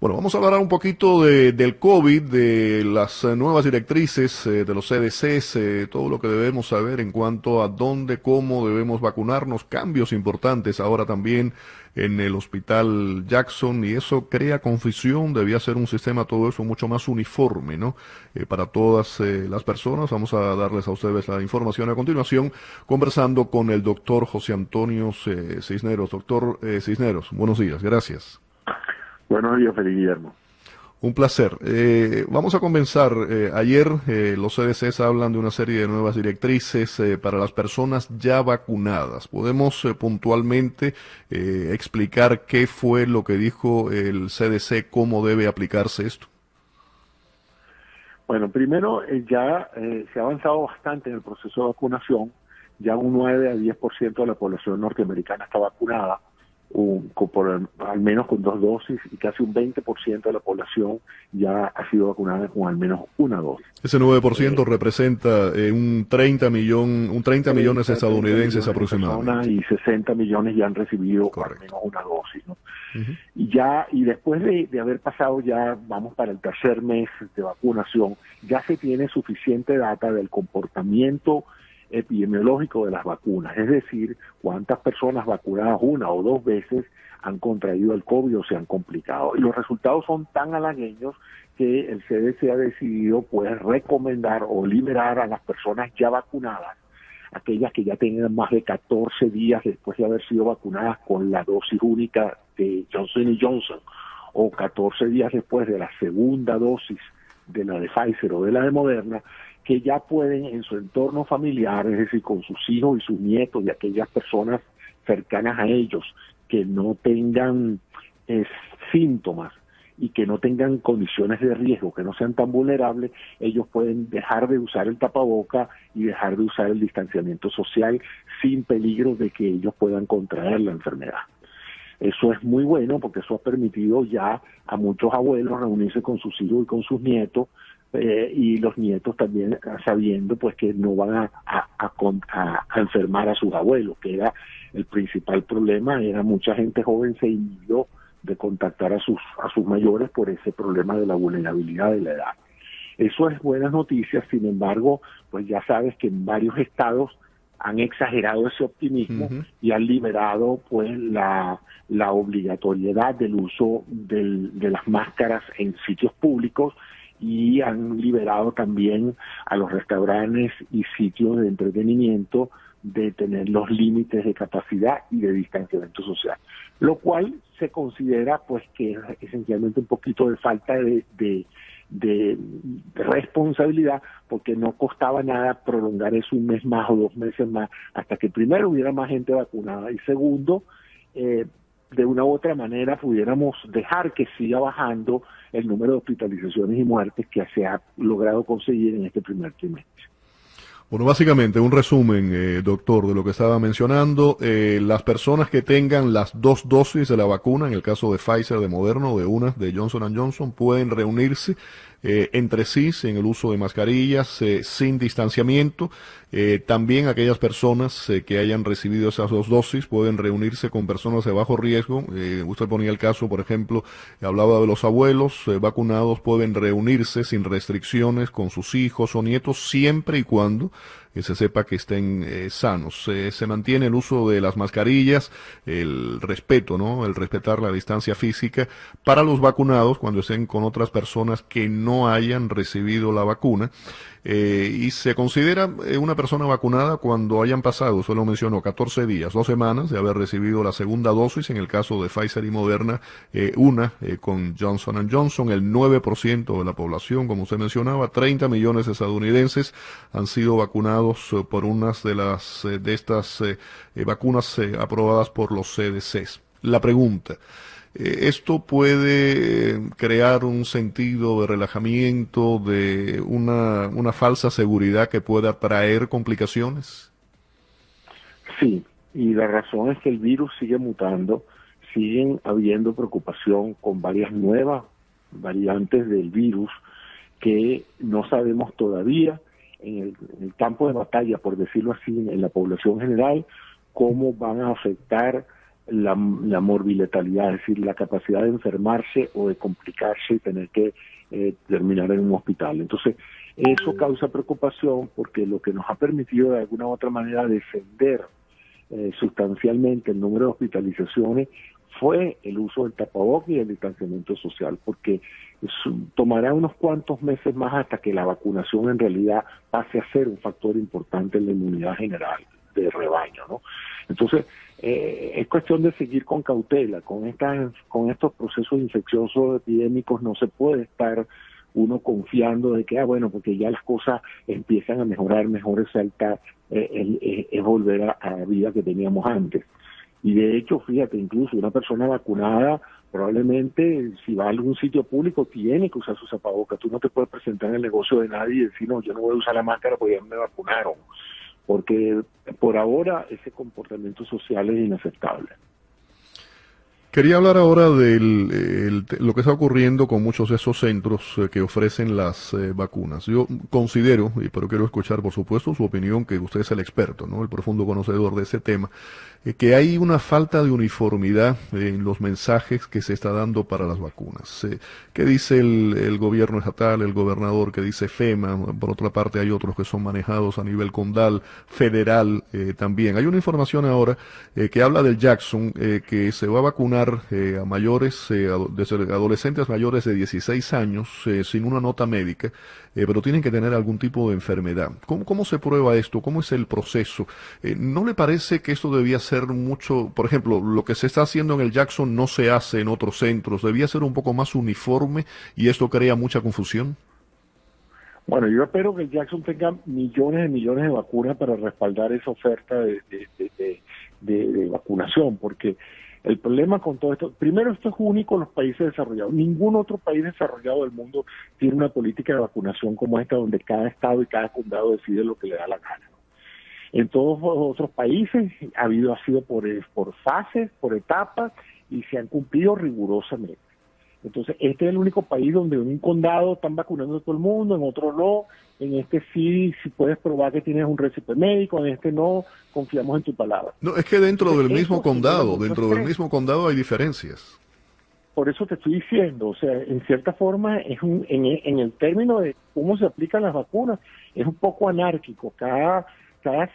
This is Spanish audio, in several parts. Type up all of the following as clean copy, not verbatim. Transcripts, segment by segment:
Bueno, vamos a hablar un poquito del COVID, de las nuevas directrices de los CDCs, todo lo que debemos saber en cuanto a dónde, cómo debemos vacunarnos, cambios importantes ahora también en el Hospital Jackson, y eso crea confusión. Debía ser un sistema, todo eso, mucho más uniforme, ¿no? Para todas las personas. Vamos a darles a ustedes la información a continuación, conversando con el doctor José Antonio Cisneros. Doctor Cisneros, buenos días, gracias. Buenos días, Feliz Guillermo. Un placer. Vamos a comenzar. Ayer los CDCs hablan de una serie de nuevas directrices para las personas ya vacunadas. ¿Podemos puntualmente explicar qué fue lo que dijo el CDC, cómo debe aplicarse esto? Bueno, primero se ha avanzado bastante en el proceso de vacunación. Ya un 9 a 10% de la población norteamericana está vacunada, al menos con 2 dosis, y casi un 20% de la población ya ha sido vacunada con al menos una dosis. Ese 9% representa un 30 millones de 30 estadounidenses millones de personas, aproximadamente. y 60 millones ya han recibido al Correcto. menos una dosis, ¿no? Ujú. Y después de haber pasado, ya vamos para el tercer mes de vacunación, ya se tiene suficiente data del comportamiento epidemiológico de las vacunas, es decir, cuántas personas vacunadas una o dos veces han contraído el COVID o se han complicado. Y los resultados son tan halagüeños que el CDC ha decidido, pues, recomendar o liberar a las personas ya vacunadas, aquellas que ya tengan más de 14 días después de haber sido vacunadas con la dosis única de Johnson & Johnson, o 14 días después de la segunda dosis de la de Pfizer o de la de Moderna, que ya pueden en su entorno familiar, es decir, con sus hijos y sus nietos y aquellas personas cercanas a ellos que no tengan síntomas y que no tengan condiciones de riesgo, que no sean tan vulnerables, ellos pueden dejar de usar el tapaboca y dejar de usar el distanciamiento social sin peligro de que ellos puedan contraer la enfermedad. Eso es muy bueno, porque eso ha permitido ya a muchos abuelos reunirse con sus hijos y con sus nietos, y los nietos también sabiendo, pues, que no van a enfermar a sus abuelos, que era el principal problema. Era mucha gente joven se inhibió de contactar a sus mayores por ese problema de la vulnerabilidad de la edad. Eso es buenas noticias. Sin embargo, pues ya sabes que en varios estados han exagerado ese optimismo y han liberado, pues, la obligatoriedad del uso de las máscaras en sitios públicos, y han liberado también a los restaurantes y sitios de entretenimiento de tener los límites de capacidad y de distanciamiento social, lo cual se considera, pues, que es esencialmente un poquito de falta de responsabilidad, porque no costaba nada prolongar eso un mes más o 2 meses más, hasta que primero hubiera más gente vacunada, y segundo, de una u otra manera pudiéramos dejar que siga bajando el número de hospitalizaciones y muertes que se ha logrado conseguir en este primer trimestre. Bueno, básicamente un resumen, doctor, de lo que estaba mencionando. Las personas que tengan las 2 dosis de la vacuna, en el caso de Pfizer, de Moderna o de una de Johnson & Johnson, pueden reunirse entre sí sin el uso de mascarillas, sin distanciamiento. También aquellas personas que hayan recibido esas 2 dosis pueden reunirse con personas de bajo riesgo. Usted ponía el caso, por ejemplo, hablaba de los abuelos vacunados, pueden reunirse sin restricciones con sus hijos o nietos, siempre y cuando se sepa que estén sanos. Se mantiene el uso de las mascarillas, el respeto, ¿no? El respetar la distancia física para los vacunados cuando estén con otras personas que no hayan recibido la vacuna. Y se considera una persona vacunada cuando hayan pasado, solo menciono, 14 días, 2 semanas de haber recibido la segunda dosis, en el caso de Pfizer y Moderna, con Johnson & Johnson. El 9% de la población, como usted mencionaba, 30 millones de estadounidenses han sido vacunados por unas de estas vacunas aprobadas por los CDCs. La pregunta: ¿esto puede crear un sentido de relajamiento, de una falsa seguridad que pueda traer complicaciones? Sí, y la razón es que el virus sigue mutando, siguen habiendo preocupación con varias nuevas variantes del virus que no sabemos todavía en el campo de batalla, por decirlo así, en la población general, cómo van a afectar la morbiletalidad, es decir, la capacidad de enfermarse o de complicarse y tener que terminar en un hospital. Entonces, eso causa preocupación porque lo que nos ha permitido de alguna u otra manera defender sustancialmente el número de hospitalizaciones fue el uso del tapabocas y el distanciamiento social, porque tomará unos cuantos meses más hasta que la vacunación en realidad pase a ser un factor importante en la inmunidad general de rebaño, ¿no? Entonces, es cuestión de seguir con cautela, con estos procesos infecciosos epidémicos no se puede estar uno confiando de que, bueno, porque ya las cosas empiezan a mejorar, mejor es saltar, es volver a la vida que teníamos antes. Y de hecho, fíjate, incluso una persona vacunada probablemente si va a algún sitio público tiene que usar su tapabocas. Tú no te puedes presentar en el negocio de nadie y decir, no, yo no voy a usar la máscara porque ya me vacunaron. Porque por ahora ese comportamiento social es inaceptable. Quería hablar ahora de lo que está ocurriendo con muchos de esos centros que ofrecen las vacunas. Yo considero, pero quiero escuchar por supuesto su opinión, que usted es el experto, ¿no? El profundo conocedor de ese tema, que hay una falta de uniformidad en los mensajes que se está dando para las vacunas. ¿Qué dice el gobierno estatal, el gobernador? ¿Qué dice FEMA? Por otra parte hay otros que son manejados a nivel condal, federal también. Hay una información ahora que habla del Jackson, que se va a vacunar a mayores, adolescentes mayores de 16 años sin una nota médica, pero tienen que tener algún tipo de enfermedad. ¿Cómo se prueba esto? ¿Cómo es el proceso? ¿No le parece que esto debía ser mucho, por ejemplo, lo que se está haciendo en el Jackson no se hace en otros centros? ¿Debía ser un poco más uniforme y esto crea mucha confusión? Bueno, yo espero que el Jackson tenga millones de vacunas para respaldar esa oferta de vacunación, porque el problema con todo esto, primero, esto es único en los países desarrollados. Ningún otro país desarrollado del mundo tiene una política de vacunación como esta, donde cada estado y cada condado decide lo que le da la gana. En todos los otros países ha sido por fases, por etapas, y se han cumplido rigurosamente. Entonces, este es el único país donde en un condado están vacunando a todo el mundo, en otro no, en este sí, si puedes probar que tienes un récipe médico, en este no, confiamos en tu palabra. No, es que dentro Entonces, del mismo condado hay diferencias. Por eso te estoy diciendo, o sea, en cierta forma, en el término de cómo se aplican las vacunas, es un poco anárquico. Cada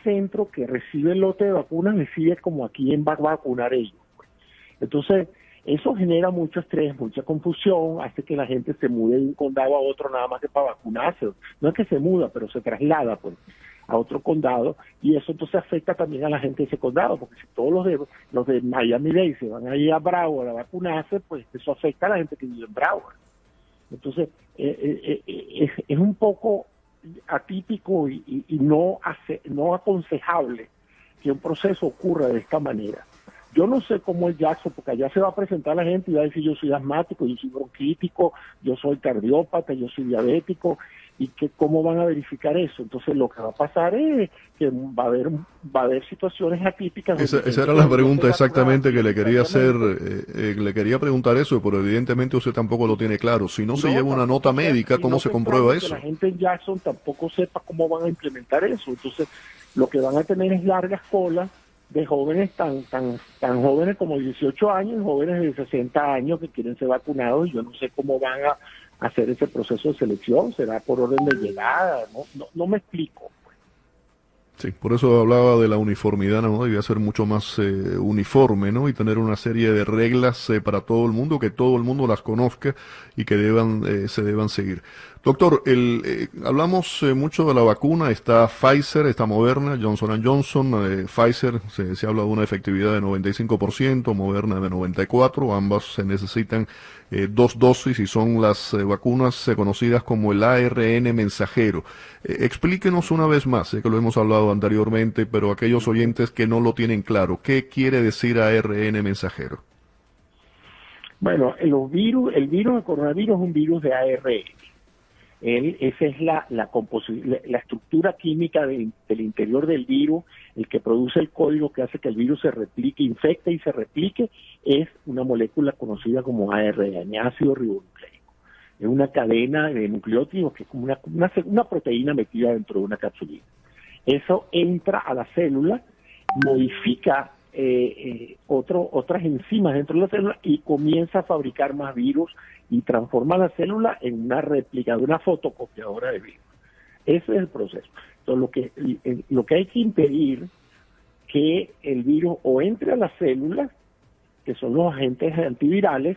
centro que recibe el lote de vacunas decide como a quién va a vacunar ellos. Entonces, eso genera mucho estrés, mucha confusión, hace que la gente se mude de un condado a otro nada más que para vacunarse. No es que se muda, pero se traslada pues a otro condado, y eso entonces afecta también a la gente de ese condado, porque si todos los de Miami-Dade se van a ir a Broward a vacunarse, pues eso afecta a la gente que vive en Broward. Entonces, es un poco atípico y no aconsejable que un proceso ocurra de esta manera. Yo no sé cómo el Jackson, porque allá se va a presentar la gente y va a decir yo soy asmático, yo soy bronquítico, yo soy cardiópata, yo soy diabético, y que cómo van a verificar eso. Entonces lo que va a pasar es que va a haber situaciones atípicas. Esa era la pregunta exactamente que le quería hacer, le quería preguntar eso, pero evidentemente usted tampoco lo tiene claro. Si no se lleva una nota médica, ¿cómo se comprueba eso? Que la gente en Jackson tampoco sepa cómo van a implementar eso. Entonces lo que van a tener es largas colas de jóvenes tan jóvenes como 18 años, jóvenes de 60 años que quieren ser vacunados, y yo no sé cómo van a hacer ese proceso de selección, será por orden de llegada, no me explico. Sí, por eso hablaba de la uniformidad, ¿no? Debía ser mucho más uniforme, ¿no? Y tener una serie de reglas para todo el mundo, que todo el mundo las conozca y que se deban seguir. Doctor, hablamos mucho de la vacuna, está Pfizer, está Moderna, Johnson & Johnson. Pfizer se habla de una efectividad de 95%, Moderna de 94%, ambas se necesitan 2 dosis y son las vacunas conocidas como el ARN mensajero. Explíquenos una vez más, sé que lo hemos hablado anteriormente, pero aquellos oyentes que no lo tienen claro, ¿qué quiere decir ARN mensajero? Bueno, el virus del coronavirus es un virus de ARN. Esa es la estructura química del interior del virus, el que produce el código que hace que el virus se replique, infecte y se replique, es una molécula conocida como ARN, ácido ribonucleico. Es una cadena de nucleótidos que es como una proteína metida dentro de una capsulita. Eso entra a la célula, modifica otras enzimas dentro de la célula y comienza a fabricar más virus y transforma la célula en una réplica de una fotocopiadora de virus. Ese es el proceso. Entonces, lo que hay que impedir que el virus o entre a las células, que son los agentes antivirales,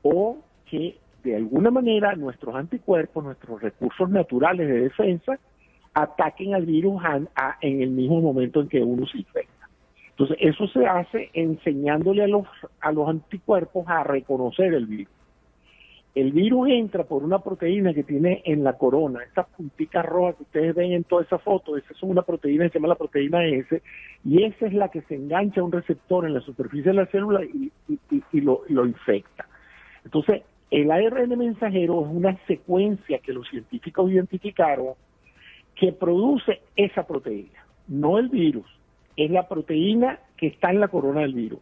o que de alguna manera nuestros anticuerpos, nuestros recursos naturales de defensa, ataquen al virus en el mismo momento en que uno se infecta. Entonces, eso se hace enseñándole a los anticuerpos a reconocer el virus. El virus entra por una proteína que tiene en la corona, estas punticas rojas que ustedes ven en toda esa foto, esa es una proteína que se llama la proteína S, y esa es la que se engancha a un receptor en la superficie de la célula y lo infecta. Entonces, el ARN mensajero es una secuencia que los científicos identificaron que produce esa proteína, no el virus, es la proteína que está en la corona del virus.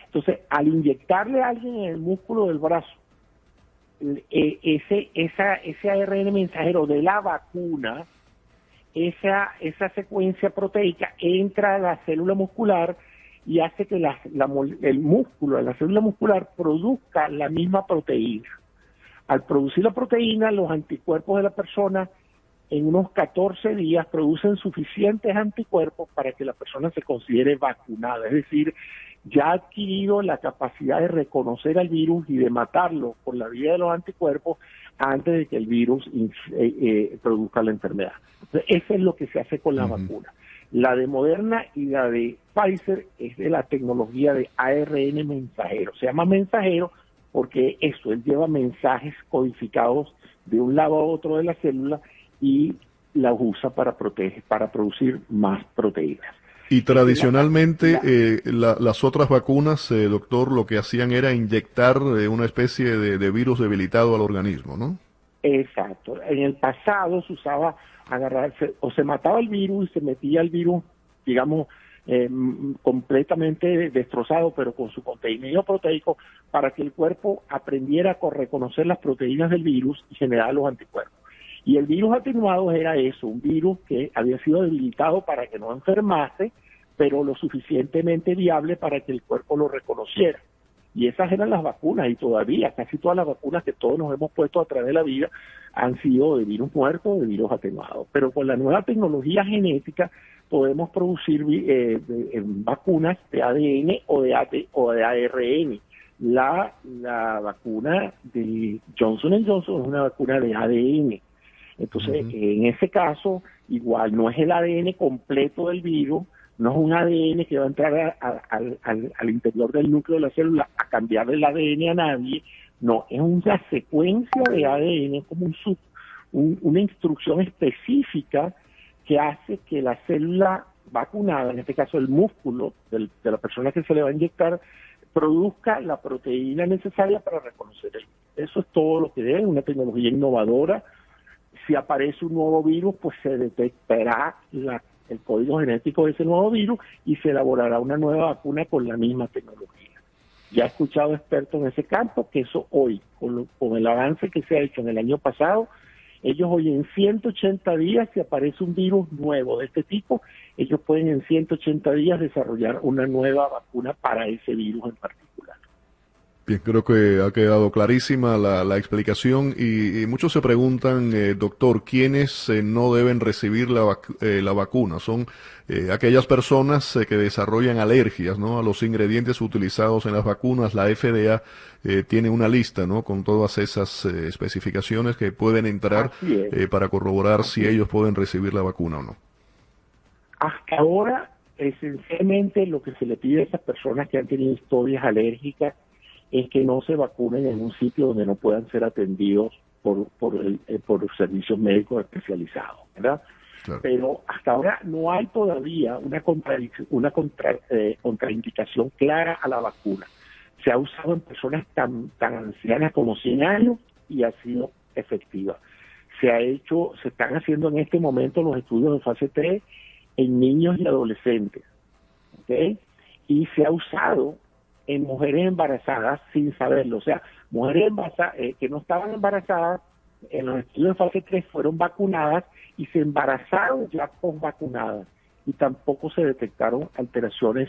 Entonces, al inyectarle a alguien en el músculo del brazo, ese ARN mensajero de la vacuna, esa secuencia proteica entra a la célula muscular y hace que el músculo, la célula muscular, produzca la misma proteína. Al producir la proteína, los anticuerpos de la persona en unos 14 días producen suficientes anticuerpos para que la persona se considere vacunada, es decir, ya ha adquirido la capacidad de reconocer al virus y de matarlo por la vía de los anticuerpos antes de que el virus produzca la enfermedad. Entonces, eso es lo que se hace con la vacuna. La de Moderna y la de Pfizer es de la tecnología de ARN mensajero. Se llama mensajero porque él lleva mensajes codificados de un lado a otro de la célula y la usa para producir más proteínas. Y tradicionalmente las otras vacunas, doctor, lo que hacían era inyectar una especie de virus debilitado al organismo, ¿no? Exacto. En el pasado se usaba o se mataba el virus y se metía el virus, digamos, completamente destrozado, pero con su contenido proteico, para que el cuerpo aprendiera a reconocer las proteínas del virus y generar los anticuerpos. Y el virus atenuado era eso, un virus que había sido debilitado para que no enfermase, pero lo suficientemente viable para que el cuerpo lo reconociera. Y esas eran las vacunas, y todavía casi todas las vacunas que todos nos hemos puesto a través de la vida han sido de virus muerto o de virus atenuado. Pero con la nueva tecnología genética podemos producir vacunas de ADN o de ARN. La vacuna de Johnson & Johnson es una vacuna de ADN. Entonces, en ese caso, igual no es el ADN completo del virus, no es un ADN que va a entrar al interior del núcleo de la célula a cambiarle el ADN a nadie, no, es una secuencia de ADN como una instrucción específica que hace que la célula vacunada, en este caso el músculo de la persona que se le va a inyectar, produzca la proteína necesaria para reconocer el virus. Eso es todo lo que es una tecnología innovadora. Si aparece un nuevo virus, pues se detectará el código genético de ese nuevo virus y se elaborará una nueva vacuna con la misma tecnología. Ya he escuchado expertos en ese campo que eso hoy, con el avance que se ha hecho en el año pasado, ellos hoy en 180 días, si aparece un virus nuevo de este tipo, ellos pueden en 180 días desarrollar una nueva vacuna para ese virus en particular. Bien, creo que ha quedado clarísima la explicación y muchos se preguntan, doctor, ¿quiénes no deben recibir la vacuna? Son aquellas personas que desarrollan alergias, ¿no?, a los ingredientes utilizados en las vacunas. La FDA tiene una lista, ¿no?, con todas esas especificaciones que pueden entrar para corroborar si ellos pueden recibir la vacuna o no. Hasta ahora, esencialmente, lo que se le pide a esas personas que han tenido historias alérgicas es que no se vacunen en un sitio donde no puedan ser atendidos por los servicios médicos especializados, ¿verdad? Claro. Pero hasta ahora no hay todavía una contraindicación clara a la vacuna. Se ha usado en personas tan ancianas como 100 años y ha sido efectiva. Se están haciendo en este momento los estudios de fase 3 en niños y adolescentes, ¿ok? Y se ha usado en mujeres embarazadas sin saberlo. O sea, mujeres que no estaban embarazadas, en los estudios de fase 3 fueron vacunadas y se embarazaron ya post-vacunadas y tampoco se detectaron alteraciones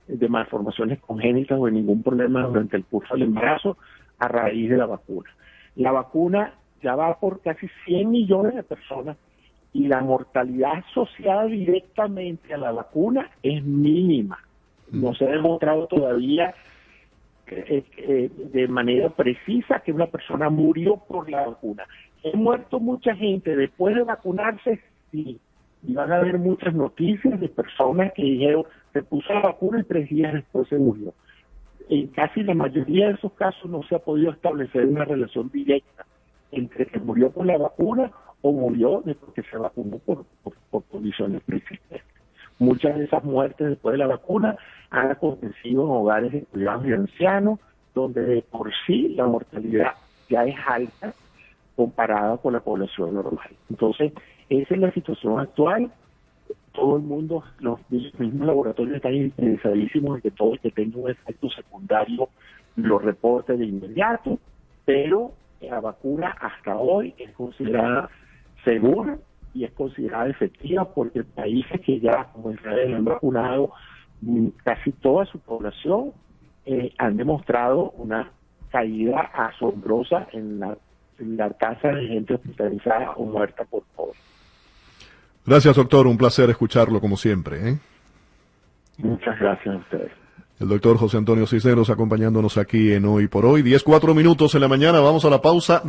de malformaciones congénitas o de ningún problema durante el curso del embarazo a raíz de la vacuna. La vacuna ya va por casi 100 millones de personas y la mortalidad asociada directamente a la vacuna es mínima. No se ha demostrado todavía de manera precisa que una persona murió por la vacuna. ¿Ha muerto mucha gente después de vacunarse? Sí. Y van a haber muchas noticias de personas que dijeron, se puso la vacuna y 3 días después se murió. En casi la mayoría de esos casos no se ha podido establecer una relación directa entre que murió por la vacuna o murió después que se vacunó por condiciones preexistentes. Muchas de esas muertes después de la vacuna han acontecido en hogares de cuidados de ancianos, donde de por sí la mortalidad ya es alta comparada con la población normal. Entonces, esa es la situación actual. Todo el mundo, los mismos laboratorios están interesadísimos en que todo el que tenga un efecto secundario lo reporte de inmediato, pero la vacuna hasta hoy es considerada segura y es considerada efectiva porque países que ya, como Israel, han vacunado casi toda su población, han demostrado una caída asombrosa en la tasa de gente hospitalizada o muerta por COVID. Gracias, doctor. Un placer escucharlo como siempre, ¿eh? Muchas gracias a ustedes. El doctor José Antonio Cisneros acompañándonos aquí en Hoy por Hoy. 10:04 en la mañana. Vamos a la pausa.